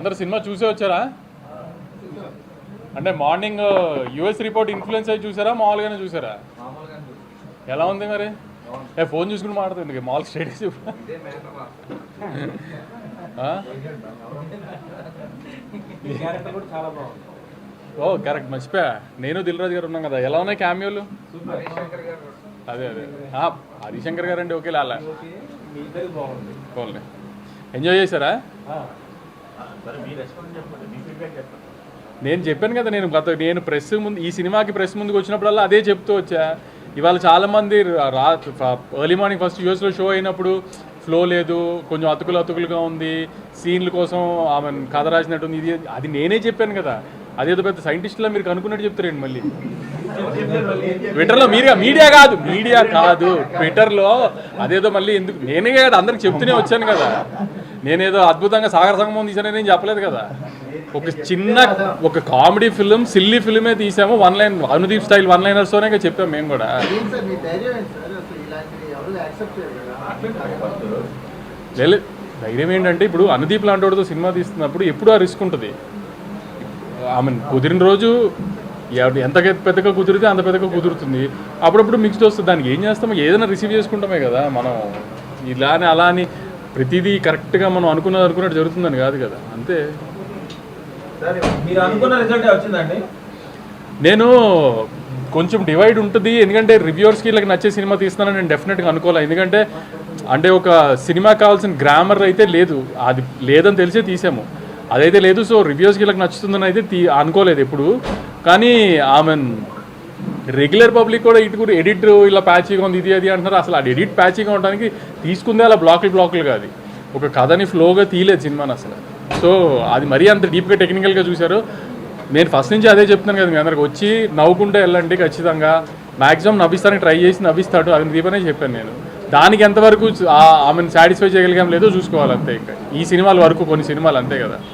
అందరు సినిమా చూసే వచ్చారా? అంటే మార్నింగ్ యుఎస్ రిపోర్ట్ ఇన్ఫ్లుయెన్స్ అయ్యి చూసారా, మామూలుగానే చూసారా? ఎలా ఉంది మరి? ఫోన్ చూసుకుని మాట్లాడుతుంది మామూలు స్టేటస్ ఓ కరెక్ట్, మర్చిపోయా. నేను దిల్ రాజు గారు ఉన్నాం కదా. ఎలా ఉన్నాయి క్యామియోలు? అదే అదే హరిశంకర్ గారు అంటే ఓకే లాలా ఎంజాయ్ చేశారా? నేను చెప్పాను కదా, నేను ప్రెస్ ముందు, ఈ సినిమాకి ప్రెస్ ముందుకు వచ్చినప్పుడల్లా అదే చెప్తూ వచ్చా. ఇవాళ చాలామంది ఎర్లీ మార్నింగ్ ఫస్ట్ యూఎస్లో షో అయినప్పుడు ఫ్లో లేదు, కొంచెం అతుకులుగా ఉంది, సీన్ల కోసం ఆమె కథ రాసినట్టుంది, ఇది అది నేనే చెప్పాను కదా. అదేదో పెద్ద సైంటిస్టులా మీరు కనుక్కున్నట్టు చెప్తారండి మళ్ళీ. ట్విట్టర్లో మీడియా కాదు ట్విట్టర్లో అదేదో మళ్ళీ ఎందుకు, నేనే కదా అందరికి చెప్తూనే వచ్చాను కదా. నేనేదో అద్భుతంగా సాగర సంగమం తీసానని నేను చెప్పలేదు కదా. ఒక కామెడీ ఫిలిం, సిల్లీ ఫిలిమే తీసాము. One line Anudeep style one లైనర్స్తోనే చెప్పాము మేము కూడా. లేదు, ధైర్యం ఏంటంటే ఇప్పుడు అనుదీప్ లాంటి వాడితో సినిమా తీస్తున్నప్పుడు ఎప్పుడు ఆ రిస్క్ ఉంటుంది. కుదిరిన రోజు ఎంత పెద్దగా కుదిరితే అంత పెద్దగా కుదురుతుంది. అప్పుడప్పుడు మిక్స్డ్ వస్తుంది. దానికి ఏం చేస్తామో ఏదైనా రిసీవ్ చేసుకుంటామే కదా మనం. ఇలానే అలా అని ప్రతిదీ కరెక్ట్గా మనం అనుకున్నట్టు జరుగుతుందని కాదు కదా, అంతే. నేను కొంచెం డివైడ్ ఉంటుంది, ఎందుకంటే రివ్యూవర్స్కి ఇలా నచ్చే సినిమా తీస్తున్నానని నేను డెఫినెట్గా అనుకోవాలి. ఎందుకంటే అంటే ఒక సినిమాకి కావాల్సిన గ్రామర్ అయితే లేదు, అది లేదని తెలిసే తీసాము, అదైతే లేదు. సో రివ్యూస్కి ఇలా నచ్చుతుందని అయితే అనుకోలేదు ఎప్పుడు. కానీ రెగ్యులర్ పబ్లిక్ కూడా ఇటు ఎడిట్ ఇలా ప్యాచీగా ఉంది, ఇది అది అంటున్నారు. అసలు అది ఎడిట్ ప్యాచీగా ఉండడానికి తీసుకుందే అలా బ్లాకులు కాదు, ఒక కథని ఫ్లోగా తీయలేదు సినిమాని అసలు. సో అది మరీ అంత డీప్గా టెక్నికల్గా చూశారు. నేను ఫస్ట్ నుంచి అదే చెప్తున్నాను కదా, మీ అందరికి వచ్చి నవ్వుకుంటే వెళ్ళండి, ఖచ్చితంగా మ్యాక్సిమం నవ్విస్తానికి ట్రై చేసి నవ్విస్తాడు, అది దీపనే చెప్పాను నేను. దానికి ఎంతవరకు ఆమెను సాటిస్ఫై చేయగలిగాం లేదో చూసుకోవాలి అంతే. ఇంకా ఈ సినిమాల వరకు కొన్ని సినిమాలు అంతే కదా.